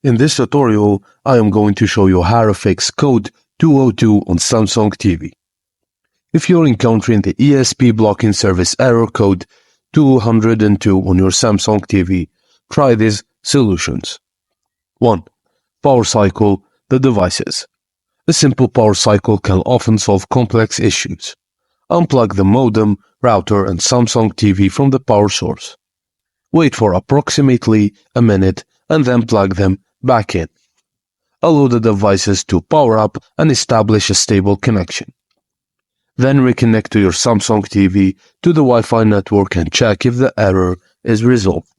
In this tutorial, I am going to show you how to fix code 202 on Samsung TV. If you're encountering the ESP blocking service error code 202 on your Samsung TV, try these solutions. 1. Power cycle the devices. A simple power cycle can often solve complex issues. Unplug the modem, router, and Samsung TV from the power source. Wait for approximately a minute and then plug them back in. Allow the devices to power up and establish a stable connection. Then reconnect to your Samsung TV to the Wi-Fi network and check if the error is resolved.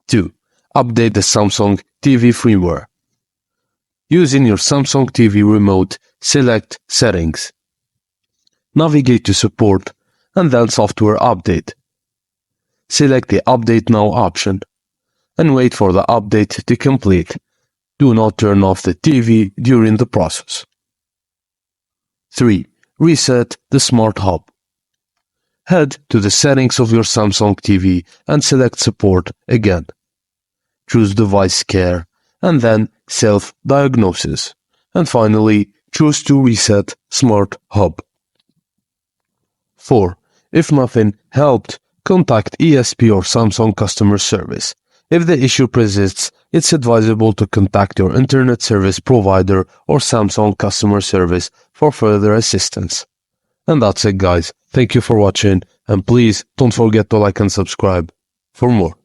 2. Update the Samsung TV firmware. Using your Samsung TV remote, select Settings. Navigate to Support and then Software Update. Select the Update Now option and wait for the update to complete. Do not turn off the TV during the process. 3. Reset the Smart Hub. Head to the settings of your Samsung TV and select Support again. Choose Device Care and then Self-Diagnosis. And finally, choose to reset Smart Hub. 4. If nothing helped, contact ESP or Samsung customer service. If the issue persists, it's advisable to contact your internet service provider or Samsung customer service for further assistance. And that's it, guys. Thank you for watching, and please don't forget to like and subscribe for more.